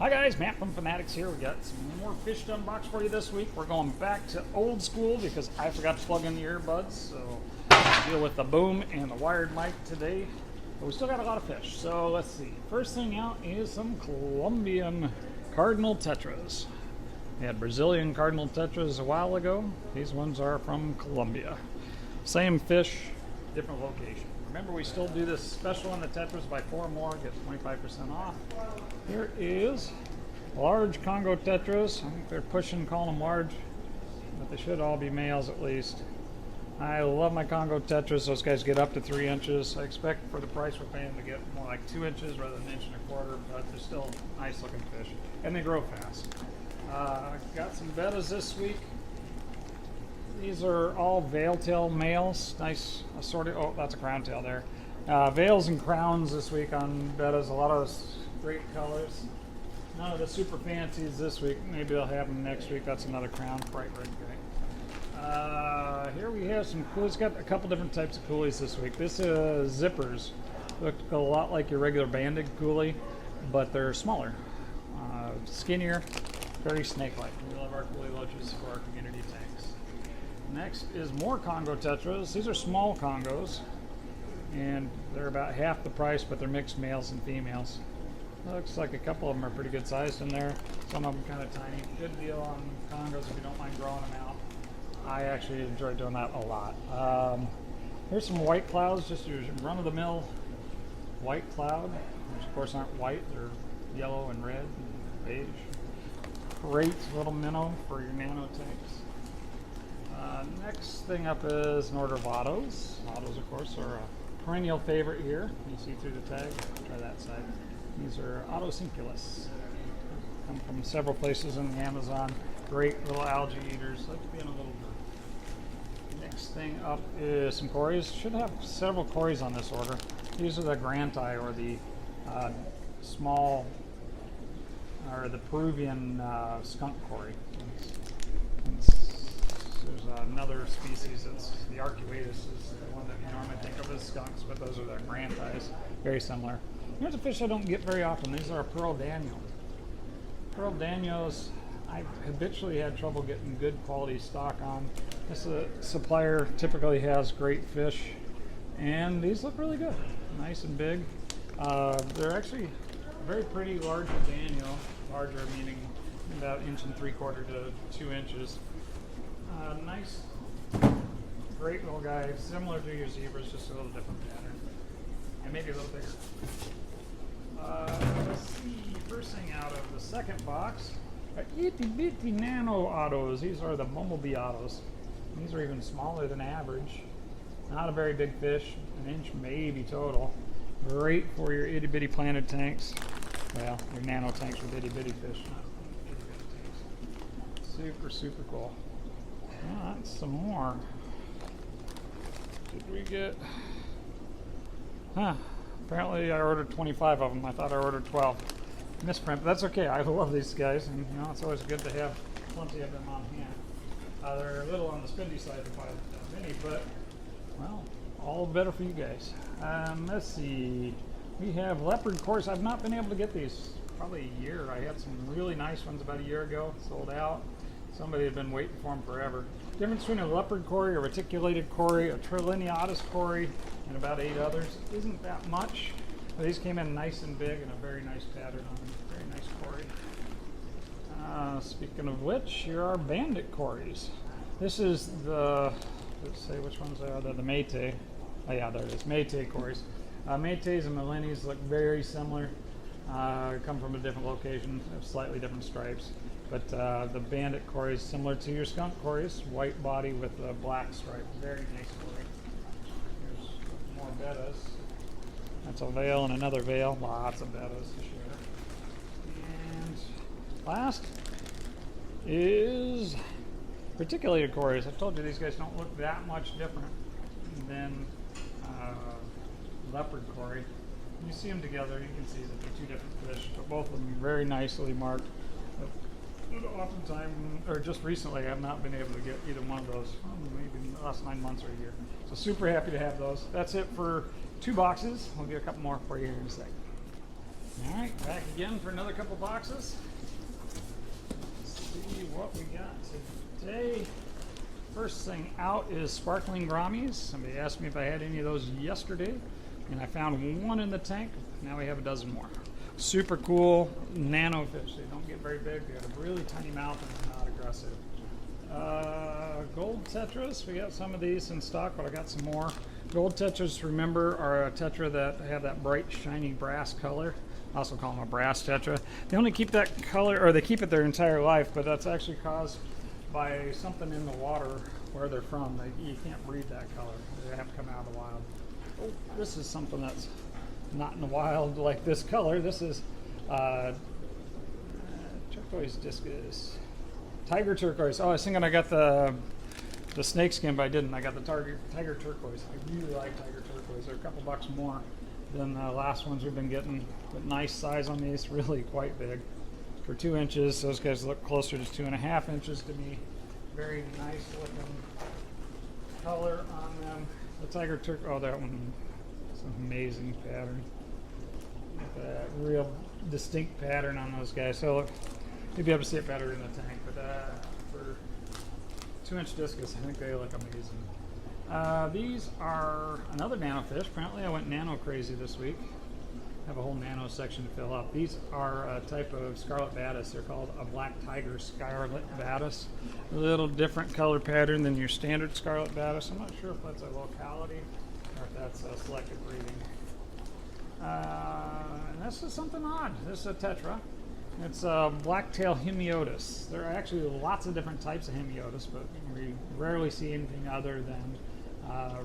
Hi guys, Matt from Finatics here. We got some more fish to unbox for you this week. We're going back to old school because I forgot to plug in the earbuds, so I'll deal with the boom and the wired mic today. But we still got a lot of fish. So let's see. First thing out is some Colombian cardinal tetras. We had Brazilian cardinal tetras a while ago. These ones are from Colombia. Same fish, different location. Remember, we still do this special on the tetras, buy 4 more, get 25% off. Here is large Congo tetras. I think they're pushing, calling them large, but they should all be males at least. I love my Congo tetras. Those guys get up to 3 inches. I expect for the price we're paying to get more like 2 inches rather than 1.25 inches, but they're still nice looking fish, and they grow fast. Got some bettas this week. These are all Veiltail males, nice assorted. Oh, that's a Crowntail there. Veils and crowns this week on bettas. A lot of great colors. None of the super fancies this week. Maybe they'll have them next week. That's another crown, bright red guy. Here we have some Kuhlis. Got a couple different types of Kuhlis this week. This is zippers. Look a lot like your regular Bandit Cory, but they're smaller, skinnier, very snake-like. We love our Kuhli loaches for our community tanks. Next is more Congo tetras. These are small Congos, and they're about half the price, but they're mixed males and females. Looks like a couple of them are pretty good sized in there. Some of them kind of tiny. Good deal on Congos if you don't mind growing them out. I actually enjoy doing that a lot. Here's some white clouds, just your run-of-the-mill white cloud, which of course aren't white. They're yellow and red and beige. Great little minnow for your nano tanks. Next thing up is an order of Ottos. Ottos, of course, are a perennial favorite here. You see through the tag. Try that side. These are Otocinclus. Come from several places in the Amazon. Great little algae eaters. Like to be in a little bit. Next thing up is some corys. Should have several corys on this order. These are the Granti, or the small, or the Peruvian skunk cory. There's another species, that's the arcuatus, is the one that you normally think of as skunks, but those are the Grantis, very similar. Here's a fish I don't get very often. These are pearl Danio. Pearl Danios, I habitually had trouble getting good quality stock on. This supplier typically has great fish, and these look really good. Nice and big. They're actually very pretty larger Danio, larger meaning about 1.75 to 2 inches. Nice, great little guy, similar to your zebras, just a little different pattern, and maybe a little bigger. Let's see, first thing out of the second box, itty bitty nano autos. These are the bumblebee autos. These are even smaller than average. Not a very big fish, 1 inch maybe total. Great for your itty bitty planted tanks. Well, your nano tanks with itty bitty fish, not itty bitty tanks. Super cool. That's some more. Did we get? Apparently I ordered 25 of them. I thought I ordered 12. Misprint, but that's okay. I love these guys, and you know it's always good to have plenty of them on hand. They're a little on the spendy side to buy many, but well, all the better for you guys. Let's see. We have Leopard Cory. I've not been able to get these probably a year. I had some really nice ones about a year ago, sold out. Somebody had been waiting for them forever. Difference between a Leopard Cory, a Reticulated Cory, a albolineatus Cory, and about 8 others isn't that much. But these came in nice and big and a very nice pattern on them. Very nice Cory. Speaking of which, here are Bandit Corys. This is the, let's say which ones they are. They're the Métis. Oh yeah, there it is. Métis Corys. Métis and Melinis look very similar. Come from a different location, have slightly different stripes. But the Bandit Cory is similar to your skunk Corys, white body with a black stripe. Very nice Cory. Here's more bettas. That's a veil and another veil. Lots of bettas to share. And last is Reticulated Corys. I told you these guys don't look that much different than Leopard Cory. You see them together, you can see that they're 2 different fish, but both of them very nicely marked. Oftentimes, or just recently, I have not been able to get either one of those, maybe in the last 9 months or a year. So super happy to have those. That's it for 2 boxes. We'll get a couple more for you here in a second. All right, back again for another couple boxes. Let's see what we got today. First thing out is sparkling grammies. Somebody asked me if I had any of those yesterday, and I found one in the tank. Now we have a dozen more. Super cool nano fish. They don't get very big. They have a really tiny mouth and they're not aggressive. Gold tetras. We got some of these in stock, but I got some more. Gold tetras, remember, are a tetra that have that bright, shiny brass color. I also call them a brass tetra. They only keep that color, or they keep it their entire life, but that's actually caused by something in the water where they're from. You can't breed that color. They have to come out of the wild. Oh, this is something that's not in the wild like this color. This is turquoise discus. Tiger turquoise. Oh, I was thinking I got the snake skin, but I didn't. I got the tiger turquoise. I really like tiger turquoise. They're a couple bucks more than the last ones we've been getting. But nice size on these, really quite big. For 2 inches, those guys look closer to 2.5 inches to me. Very nice looking color on them. The tiger turquoise, oh, that one, it's an amazing pattern. That real distinct pattern on those guys. So look, you'll be able to see it better in the tank, but for 2-inch discus, I think they look amazing. These are another nano fish. Apparently I went nano crazy this week. I have a whole nano section to fill up. These are a type of scarlet batis. They're called a black tiger scarlet batis. A little different color pattern than your standard scarlet batis. I'm not sure if that's a locality or if that's a selective breeding. And this is something odd. This is a tetra. It's a blacktail hemiotus. There are actually lots of different types of hemiotus, but we rarely see anything other than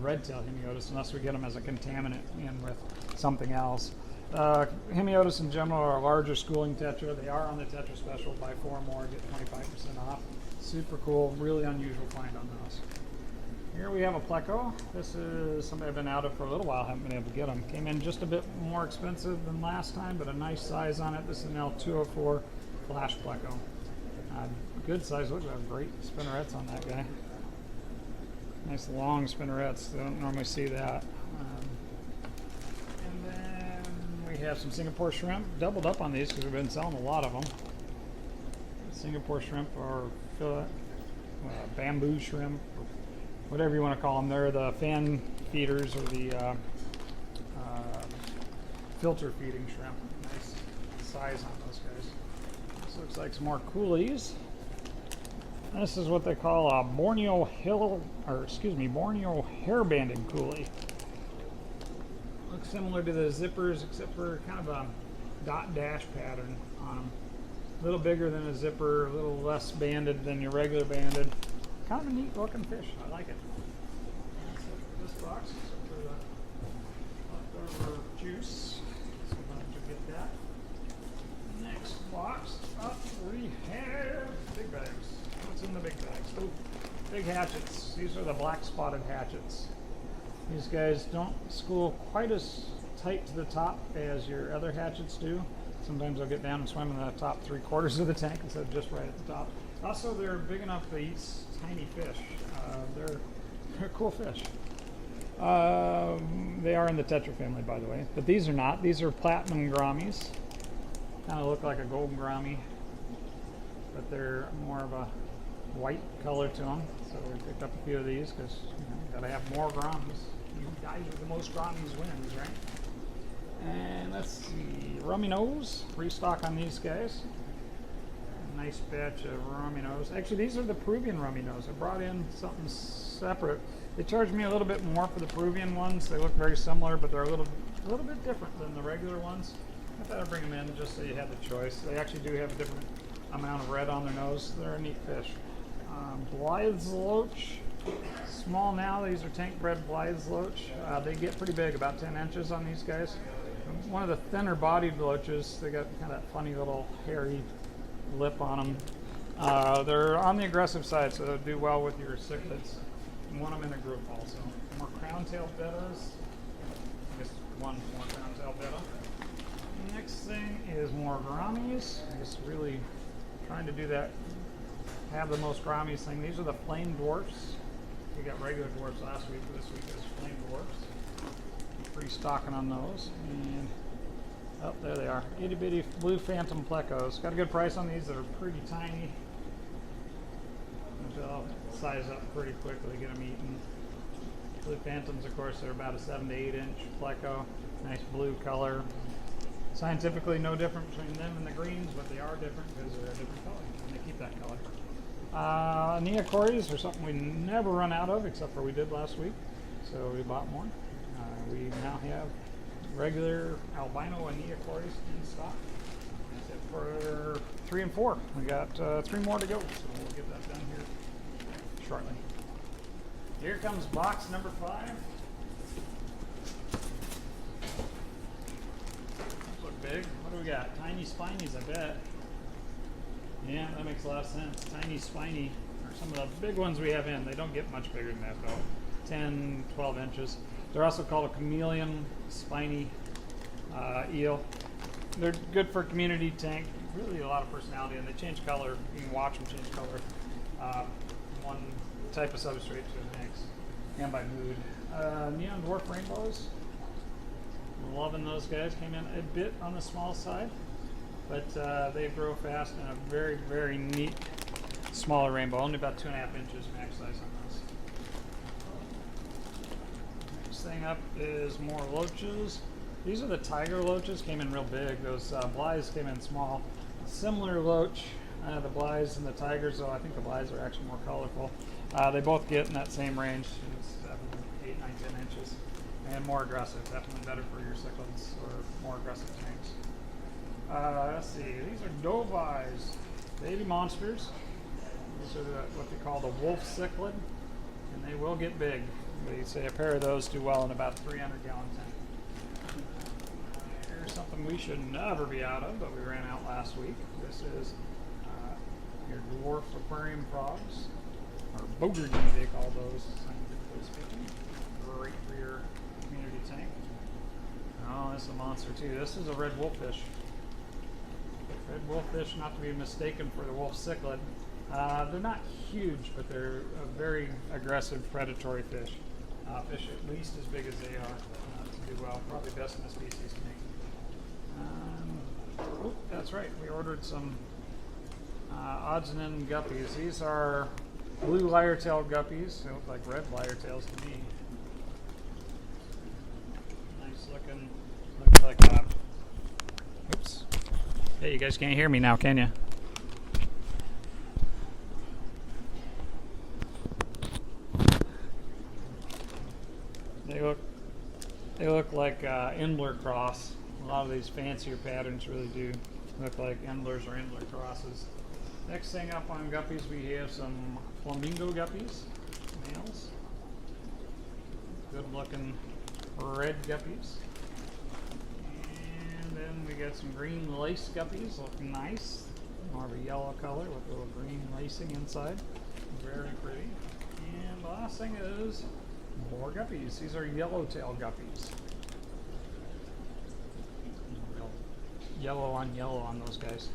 redtail hemiotus unless we get them as a contaminant in with something else. Hemiotus in general are a larger schooling tetra. They are on the tetra special. Buy 4 more, get 25% off. Super cool, really unusual find on those. Here we have a pleco. This is something I've been out of for a little while. Haven't been able to get them. Came in just a bit more expensive than last time, but a nice size on it. This is an L204 flash pleco. Good size. Look at that, great spinnerets on that guy. Nice long spinnerets. They don't normally see that. And then we have some Singapore shrimp. Doubled up on these because we've been selling a lot of them. Singapore shrimp or bamboo shrimp, or whatever you want to call them. They're the fan feeders or the filter feeding shrimp. Nice size on those guys. This looks like some more Kuhlis. This is what they call a Borneo hairbanded Kuhli. Looks similar to the zippers, except for kind of a dot dash pattern on them. A little bigger than a zipper, a little less banded than your regular banded. Kind of a neat looking fish. I like it. That's it for this box. For the leftover juice. Sometimes you get that. Next box up we have big bags. What's in the big bags? Oh, big hatchets. These are the black spotted hatchets. These guys don't school quite as tight to the top as your other hatchets do. Sometimes they'll get down and swim in the top 3/4 of the tank instead of just right at the top. Also, they're big enough to eat tiny fish. They're cool fish. They are in the tetra family, by the way, but these are not. These are platinum grammies. Kind of look like a golden grammie, but they're more of a white color to them. So we picked up a few of these because you gotta have more grammies. You guys with the most grammies wins, right? And let's see, rummy nose. Restock on these guys. A nice batch of rummy nose. Actually, these are the Peruvian rummy nose. I brought in something separate. They charged me a little bit more for the Peruvian ones. They look very similar, but they're a little bit different than the regular ones. I thought I'd bring them in just so you had the choice. They actually do have a different amount of red on their nose. They're a neat fish. Blythe's Loach. Small now. These are tank bred Blythe's Loach. They get pretty big, about 10 inches on these guys. One of the thinner bodied loaches. They got kind of that funny little hairy lip on them. They're on the aggressive side, so they'll do well with your cichlids. And want them in a group also. More Crowntail Bettas. I guess one more Crowntail Betta. Next thing is more grammies. I'm just really trying to do that, have the most grammies thing. These are the flame dwarfs. We got regular dwarfs last week, but this week is flame dwarfs. Free stocking on those. And Oh, there they are. Itty bitty blue phantom plecos. Got a good price on these. They're pretty tiny. They'll size up pretty quickly, get them eaten. Blue phantoms, of course, they're about a 7 to 8 inch pleco. Nice blue color. Scientifically, no different between them and the greens, but they are different because they're a different color, and they keep that color. Corys are something we never run out of, except for we did last week, so we bought more. We now have regular albino Corys in stock. That's it for 3 and 4. We got 3 more to go, so we'll get that done here shortly. Here comes box number 5. Those look big. What do we got? Tiny spinies, I bet. Yeah, that makes a lot of sense. Tiny spiny are some of the big ones we have in. They don't get much bigger than that though. 10, 12 inches. They're also called a chameleon spiny eel. They're good for community tank. Really a lot of personality, and they change color. You can watch them change color. One type of substrate to the next, and by mood. Neon dwarf rainbows. Loving those guys. Came in a bit on the small side, but they grow fast and a very, very neat smaller rainbow. Only about 2.5 inches max size on those. Next thing up is more loaches. These are the tiger loaches. Came in real big. Those blyes came in small. Similar loach. The blyes and the tigers, though I think the blyes are actually more colorful. They both get in that same range, 7, 8, 9, 10 inches, and more aggressive. Definitely better for your cichlids or more aggressive tanks. Let's see, these are dovies, baby monsters. These are what they call the wolf cichlid, and they will get big. They say a pair of those do well in about a 300-gallon tank. Here's something we should never be out of, but we ran out last week. This is your dwarf aquarium frogs, or bogarty they call those, scientifically speaking. Great for your community tank. Oh, this is a monster too. This is a red wolffish. Red wolffish, not to be mistaken for the wolf cichlid. They're not huge, but they're a very aggressive predatory fish. Fish at least as big as they are to do well. Probably best in the species to make. Oh, that's right. We ordered some odds and ends guppies. These are blue lyre-tailed guppies. They look like red lyre-tails to me. Nice looking. Looks like oops. Hey, you guys can't hear me now, can you? They look like Endler cross. A lot of these fancier patterns really do look like Endlers or Endler crosses. Next thing up on guppies, we have some flamingo guppies, males. Good looking red guppies. And then we got some green lace guppies, looking nice. More of a yellow color with a little green lacing inside. Very pretty. And the last thing is more guppies. These are yellowtail guppies. Real yellow on those guys.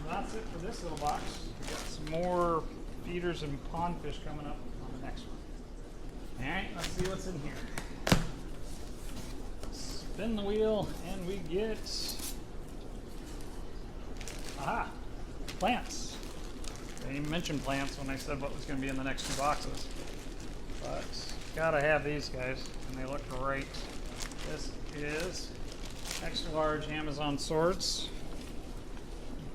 That's it for this little box. We got some more feeders and pondfish coming up on the next one. Alright, let's see what's in here. Spin the wheel and we get plants. I didn't even mention plants when I said what was going to be in the next 2 boxes. But gotta have these guys, and they look great. This is extra large Amazon swords.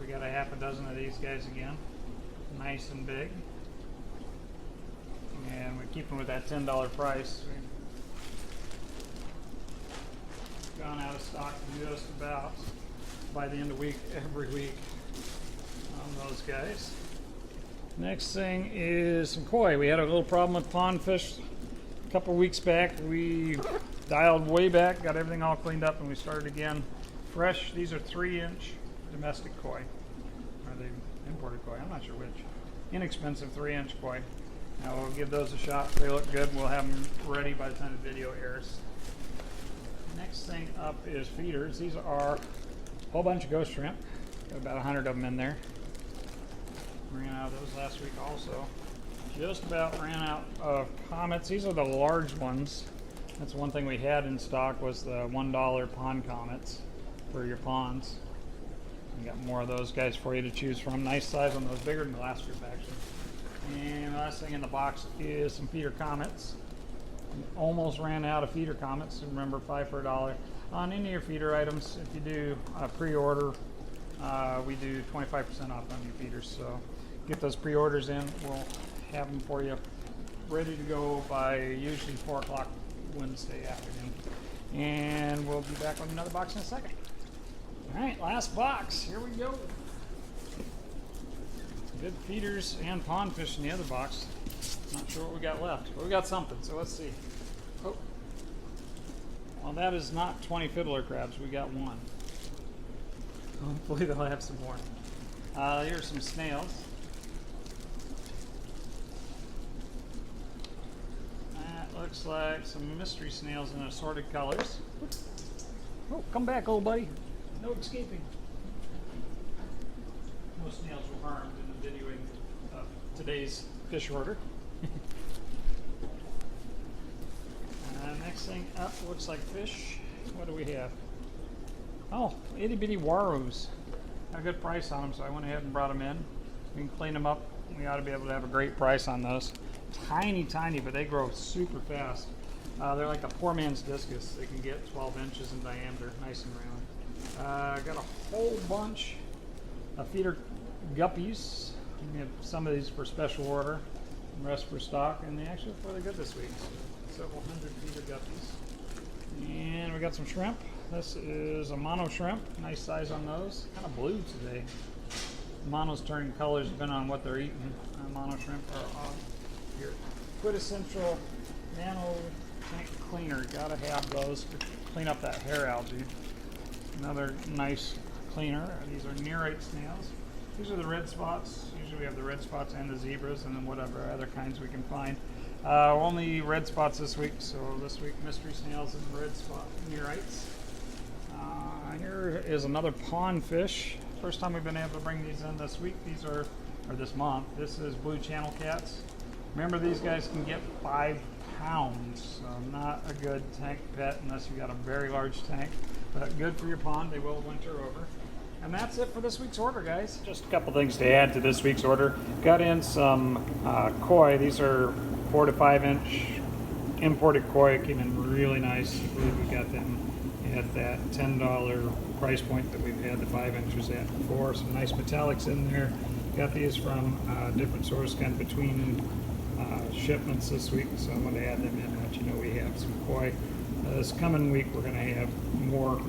We got a half a dozen of these guys again, nice and big, and we keep them with that $10 price. We've gone out of stock just about by the end of the week, every week on those guys. Next thing is some koi. We had a little problem with pond fish a couple weeks back. We dialed way back, got everything all cleaned up, and we started again fresh. These are 3-inch domestic koi. Are they imported koi? I'm not sure which. Inexpensive 3-inch koi. Now we'll give those a shot. If they look good, we'll have them ready by the time the video airs. Next thing up is feeders. These are a whole bunch of ghost shrimp. Got about 100 of them in there. Ran out of those last week also. Just about ran out of comets. These are the large ones. That's one thing we had in stock was the $1 pond comets. for your ponds. We got more of those guys for you to choose from. Nice size on those, bigger than the last group actually. And the last thing in the box is some feeder comets. Almost ran out of feeder comets. Remember, 5 for $1 on any of your feeder items. If you do a pre-order, we do 25% off on your feeders. So get those pre-orders in. We'll have them for you ready to go by usually 4 o'clock Wednesday afternoon. And we'll be back with another box in a second. All right, last box. Here we go. Good feeders and pond fish in the other box. Not sure what we got left, but we got something, so let's see. Oh, well, that is not 20 fiddler crabs. We got one. Hopefully they'll have some more. Here's some snails. That looks like some mystery snails in assorted colors. Oh, come back, old buddy. No escaping. No snails were harmed in the videoing of today's fish order. Next thing up looks like fish. What do we have? Oh, itty bitty warroos. Got a good price on them, so I went ahead and brought them in. We can clean them up. We ought to be able to have a great price on those. Tiny, tiny, but they grow super fast. They're like a poor man's discus. They can get 12 inches in diameter, nice and round. Got a whole bunch of feeder guppies. We have some of these for special order, and rest for stock, and they actually look really good this week. So several hundred feeder guppies. And we got some shrimp. This is Amano Shrimp. Nice size on those. Kind of blue today. Amano's turning colors depending on what they're eating. Amano Shrimp are your quintessential Nano tank cleaner. Gotta have those to clean up that hair algae. Another nice cleaner. These are nearite snails. These are the red spots. Usually we have the red spots and the zebras, and then whatever other kinds we can find. Only red spots this week, so this week mystery snails and red spot nearites. Here is another pond fish. First time we've been able to bring these in this week. These are, or this month. This is blue channel cats. Remember, these guys can get 5 pounds, so not a good tank pet unless you got a very large tank, but good for your pond. They will winter over. And that's it for this week's order, guys. Just a couple things to add to this week's order. Got in some koi. These are 4 to 5 inch imported koi. Came in really nice. I believe we got them at that $10 price point that we've had the 5 inches at before. Some nice metallics in there. Got these from different sources, kind of between shipments this week, so I'm going to add them in and let you know we have some koi. This coming week we're going to have more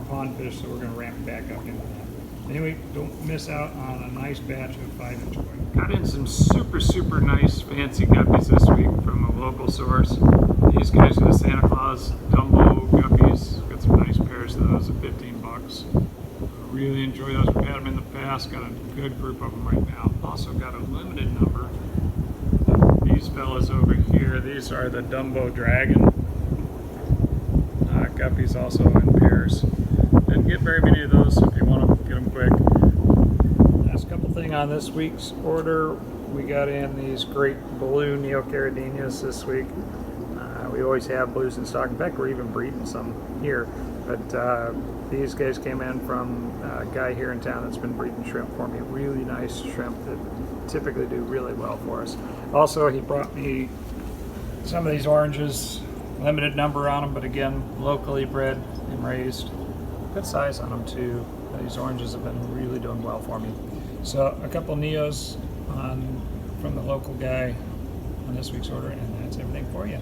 pond fish, so we're going to ramp back up into that. Anyway, don't miss out on a nice batch of 5 inch koi. Got in some super nice fancy guppies this week from a local source. These guys are the Santa Claus Dumbo guppies. Got some nice pairs of those at 15 bucks. Really enjoy those. We've had them in the past. Got a good group of them right now. Also got a limited number of these fellas over here. These are the Dumbo Dragon guppies, also in pairs. Didn't get very many of those, so if you want them, get them quick. Last couple thing on this week's order, we got in these great blue Neocaridinias this week. We always have blues in stock. In fact, we're even breeding some here. But these guys came in from a guy here in town that's been breeding shrimp for me. Really nice shrimp that typically do really well for us. Also, he brought me some of these oranges. Limited number on them, but again, locally bred and raised. Good size on them too. These oranges have been really doing well for me. So a couple Neos from the local guy on this week's order, and that's everything for you.